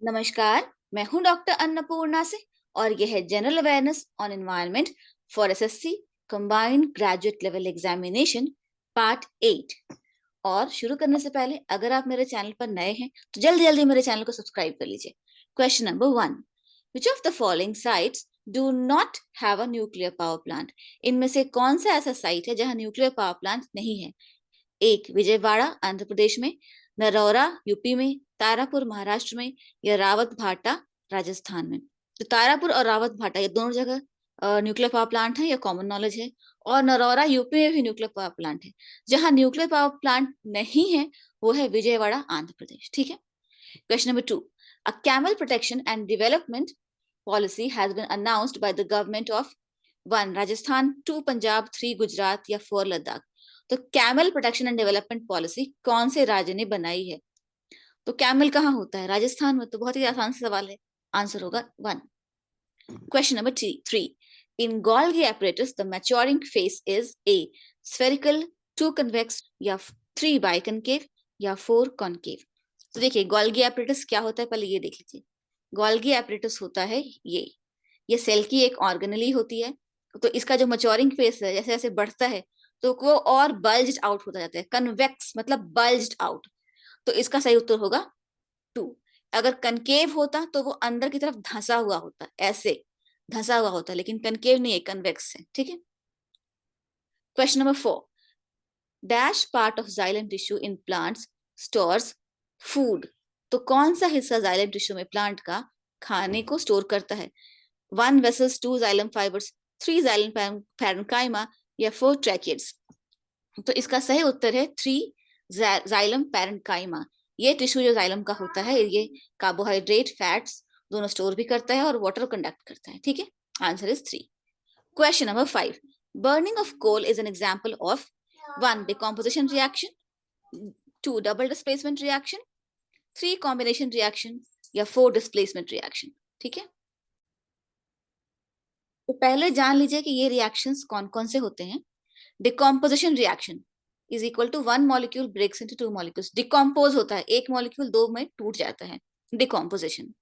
नमस्कार। मैं हूं डॉक्टर अन्नपूर्णा से और यह है general awareness on environment for SSC combined graduate level examination part 8। और शुरू करने से पहले अगर आप मेरे चैनल पर नए हैं तो जल्दी जल्दी मेरे चैनल को सब्सक्राइब कर लीजिए। Question number 1, which of the following sites do not have a nuclear power plant? इनमें से कौन सा ऐसा साइट है जहां न्यूक्लियर पावर प्लांट नहीं है? एक, विजयवाड़ा आंध्र प्रदेश में, नरौरा यूपी में, तारापुर महाराष्ट्र में, या रावत भाटा राजस्थान में। तो तारापुर और रावत भाटा ये दोनों जगह न्यूक्लियर पावर प्लांट है, ये कॉमन नॉलेज है। और नरौरा यूपी में भी न्यूक्लियर पावर प्लांट है। जहां न्यूक्लियर पावर प्लांट नहीं है वो है विजयवाड़ा आंध्र प्रदेश। ठीक है। Question number 2, a camel protection and development policy has been announced by the government of 1 Rajasthan, 2 Punjab, 3 Gujarat, या 4 लद्दाख। तो camel protection and development policy कौन से राज्य ने बनाई है? तो कैमल कहाँ होता है? राजस्थान में। तो बहुत ही आसान सा सवाल है, आंसर होगा 1। Question number 3, in Golgi apparatus the maturing face is a spherical, 2 convex, या 3 बाइकनकेव, या 4 कॉनकेव। तो देखिए गोल्गी apparatus क्या होता है, पहले ये देख लीजिए। गोल्गी apparatus होता है ये सेल की एक ऑर्गेनली होती है। तो इसका जो मैच्योरिंग फेस है जैसे जैसे बढ़ता है तो वो और बल्ज्ड आउट होता जाता है। कन्वेक्स मतलब बल्ज्ड आउट। तो इसका सही उत्तर होगा 2। अगर कनकेव होता तो वो अंदर की तरफ धंसा हुआ होता, ऐसे धंसा हुआ होता, लेकिन कनकेव नहीं है, कन्वेक्स है। ठीक है। Question number 4, dash part of xylem tissue in plants stores food. तो कौन सा हिस्सा जाइलम टिश्यू में प्लांट का खाने को स्टोर करता है? 1 vessels, 2 xylem fibers, 3 xylem parenchyma, या 4 tracheids। तो इसका सही उत्तर है 3 xylem parenchyma। ये टिश्यू जो जाइलम का होता है ये कार्बोहाइड्रेट फैट्स दोनों स्टोर भी करता है और वाटर कंडक्ट करता है। ठीक है। Answer is 3। Question number 5, burning of coal is an example of 1 decomposition reaction, 2 double displacement reaction, 3 combination reaction, या 4 डिस्प्लेसमेंट रिएक्शन। ठीक है। तो पहले जान लीजिए कि ये रिएक्शंस कौन कौन से होते हैं। Decomposition reaction is equal to 1 molecule breaks into 2 molecules. Decompose होता है, एक मॉलिक्यूल 2 में टूट जाता है, डिकम्पोजिशन।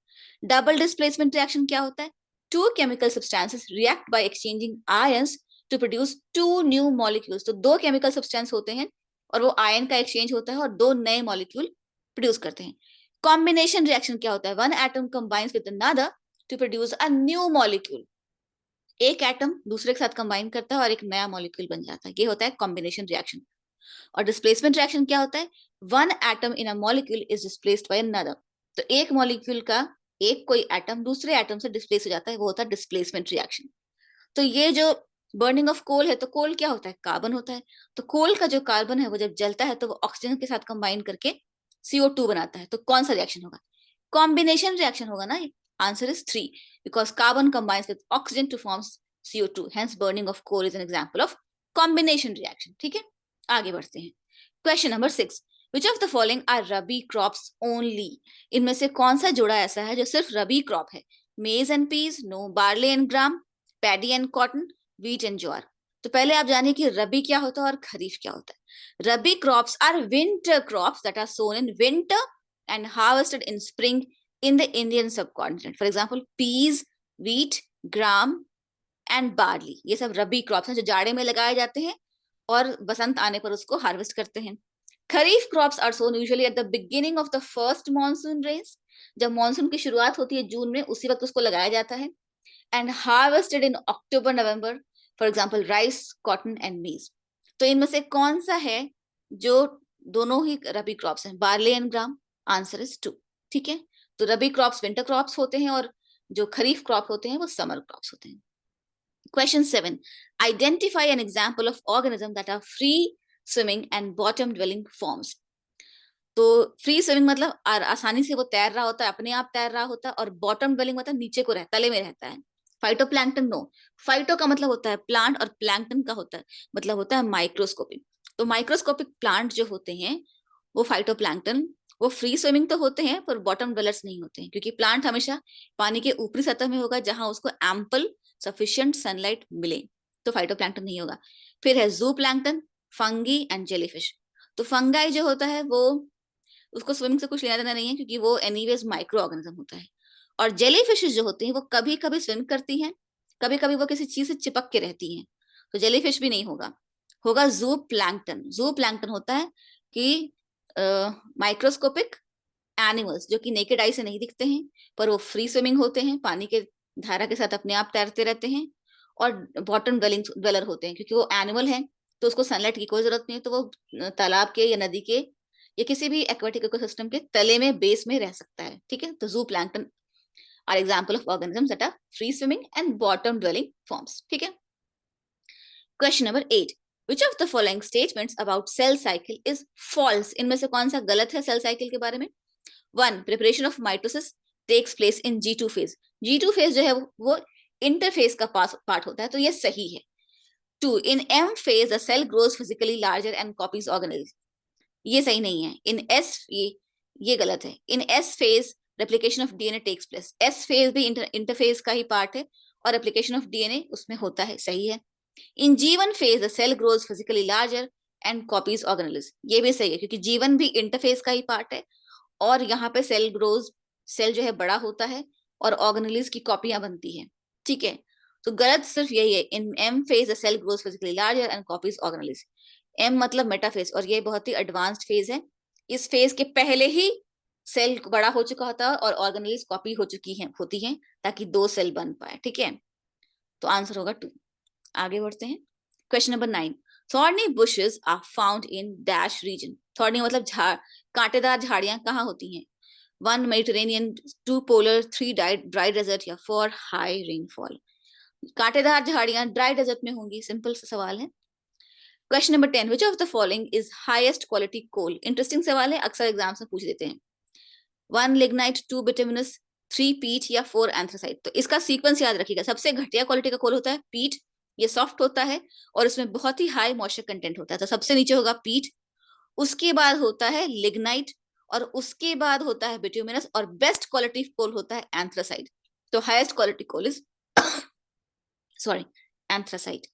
डबल डिस्प्लेसमेंट रिएक्शन क्या होता है? 2 chemical substances react by exchanging ions to produce 2 new molecules. तो 2 केमिकल सब्सटेंस होते हैं और वो आयन का एक्सचेंज होता है और 2 नए मॉलिक्यूल प्रोड्यूस करते हैं। कॉम्बिनेशन रिएक्शन क्या होता है? 1 atom combines with another to produce a new molecule. एक एटम दूसरे के साथ कंबाइन करता है और एक नया मॉलिक्यूल बन जाता है, ये होता है कॉम्बिनेशन रिएक्शन। और डिस्प्लेसमेंट रिएक्शन क्या होता है? 1 atom in a molecule is displaced by another. तो एक मॉलिक्यूल का एक कोई एटम दूसरे एटम से डिस्प्लेस हो जाता है, वो होता है डिस्प्लेसमेंट रिएक्शन। तो ये जो बर्निंग ऑफ कोल है, तो कोल क्या होता है? कार्बन होता है। तो कोल का जो कार्बन है वो जब जलता है तो वो ऑक्सीजन के साथ कंबाइन करके CO2 बनाता है। तो कौन सा रिएक्शन होगा? कॉम्बिनेशन रिएक्शन होगा ना। Answer is 3 because carbon combines with oxygen to form CO2, hence burning of coal is an example of combination reaction। ठीक है। आगे बढ़ते हैं। Question number 6, which of the following are rabi crops only? इनमें से कौन सा जोड़ा ऐसा है जो सिर्फ रबी क्रॉप है? Maize and peas, no, barley and gram, paddy and cotton, wheat and jowar. तो पहले आप जानिए कि रबी क्या होता है और खरीफ क्या होता है। Rabi crops are winter crops that are sown in winter and harvested in spring in the Indian subcontinent. For example, peas, wheat, gram and barley। ये सब रबी क्रॉप्स हैं जो जाड़े में लगाए जाते हैं और बसंत आने पर उसको हार्वेस्ट करते हैं। Kharif crops are sown usually at the beginning of the first monsoon rains. जब मॉनसून की शुरुआत होती है जून में, उसी वक्त उसको लगाया जाता है। And harvested in October November, for example rice, cotton and मीज। तो इनमें से कौन सा है जो दोनों ही रबी क्रॉप्स हैं? Barley and gram. Answer is 2। ठीक है। तो रबी क्रॉप्स विंटर क्रॉप्स होते हैं और जो खरीफ क्रॉप होते हैं वो समर क्रॉप्स होते हैं। Question 7, identify an example of organisms that are free swimming and bottom dwelling forms। तो फ्री स्विमिंग मतलब आसानी से वो तैर रहा होता है, अपने आप तैर रहा होता है, और बॉटम ड्वेलिंग मतलब नीचे को रहता, तले में रहता है। Phytoplankton no. फाइटो का मतलब होता है प्लांट और प्लैंक्टन का होता है मतलब होता है माइक्रोस्कोपिक। तो माइक्रोस्कोपिक प्लांट जो होते हैं वो फाइटोप्लैंक्टन, वो फ्री स्विमिंग तो होते हैं पर बॉटम ड्वेलर्स नहीं होते हैं, क्योंकि प्लांट हमेशा पानी के ऊपरी सतह में होगा जहां उसको एम्पल सफिशिएंट सनलाइट मिले। तो फाइटोप्लैंक्टन नहीं होगा। फिर है जू प्लैंक्टन, फंगी एंड जेलीफिश। तो फंगाई जो होता है वो उसको स्विमिंग से कुछ लेना देना नहीं है, क्योंकि वो एनीवेज माइक्रो ऑर्गेनिज्म होता है। और जेली फिशेज जो होती हैं वो कभी कभी स्विम करती हैं, कभी कभी वो किसी चीज से चिपक के रहती हैं, तो जेली फिश भी नहीं होगा। होगा जू प्लैंकटन। जू प्लैंकटन होता है कि माइक्रोस्कोपिक एनिमल्स जो कि नेकेड आई से नहीं दिखते हैं, पर वो फ्री स्विमिंग होते हैं, पानी के धारा के साथ अपने आप तैरते रहते हैं, और बॉटम ड्वेलर होते हैं, क्योंकि वो एनिमल है तो उसको सनलाइट की कोई जरूरत नहीं है, तो वो तालाब के या नदी के या किसी भी एक्वेटिक इकोसिस्टम के तले में बेस में रह सकता है। ठीक है, तो zooplankton are example of organisms that are free swimming and bottom dwelling forms. ठीक है, question number 8, which of the following statements about cell cycle is false? इनमें से कौन सा गलत है सेल साइकिल के बारे में? 1, preparation of mitosis takes place in G2 phase. G2 phase जो है वो इंटरफेज का पार्ट होता है, तो ये सही है। 2, इन M phase the cell grows physically larger and copies organelles। ये सही नहीं है। इन S, ये गलत है। इन S phase replication of DNA takes place। S phase भी इंटरफेज का ही पार्ट है और replication of DNA उसमें होता है, सही है। इन G1 phase the cell grows physically larger and copies organelles। ये भी सही है, क्योंकि G1 भी इंटरफेज का ही पार्ट है और यहाँ पे सेल ग्रोज, सेल जो है बड़ा होता है और ऑर्गेनेल्स की कॉपियां बनती है। ठीक है, तो गलत सिर्फ यही है। In M phase the cell grows physically larger and copies organelles. M मतलब मेटाफेज, और ये बहुत ही एडवांस्ड फेज है। इस फेज के पहले ही सेल बड़ा हो चुका होता है और ऑर्गेनेल्स कॉपी हो चुकी हैं होती हैं, ताकि 2 सेल बन पाए। ठीक है, तो आंसर होगा 2। आगे बढ़ते हैं, question number 9, thorny bushes are found in dash region. Thorny मतलब झाड़, कांटेदार झाड़ियां कहाँ होती हैं? 1, मेडिटेरेनियन, 2, पोलर, 3, ड्राई डेजर्ट, या 4, हाई रेनफॉल। कांटेदार झाड़ियां ड्राई डेजर्ट में होंगी, सिंपल सा सवाल है। Question number 10, which of the following is highest quality coal? Interesting सवाल है, अक्सर एग्जाम्स में पूछ देते हैं। 1, लिग्नाइट, 2, बिटुमिनस, 3, पीट, या 4, एंथ्रासाइट। तो इसका सीक्वेंस याद रखिएगा। सबसे घटिया क्वालिटी का कोल होता है पीट, ये सॉफ्ट होता है और इसमें बहुत ही हाई मॉइस्चर कंटेंट होता है, तो सबसे नीचे होगा पीट, उसके बाद होता है लिग्नाइट, और उसके बाद होता है बिट्यूमिनस, और बेस्ट क्वालिटी कोल होता है एंथ्रासाइट। तो highest quality coal is sorry anthracite.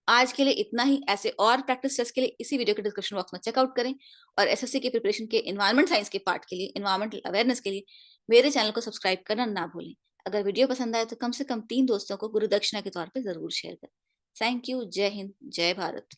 आज के लिए इतना ही। ऐसे और प्रैक्टिस टेस्ट के लिए इसी वीडियो के डिस्क्रिप्शन बॉक्स में चेकआउट करें, और एसएससी के प्रिपरेशन के एनवायरमेंट साइंस के पार्ट के लिए, एनवायरमेंटल अवेयरनेस के लिए मेरे चैनल को सब्सक्राइब करना ना भूलें। अगर वीडियो पसंद आए तो कम से कम 3 दोस्तों को गुरु दक्षिणा के तौर पर जरूर शेयर करें। Thank you. जय हिंद, जय भारत।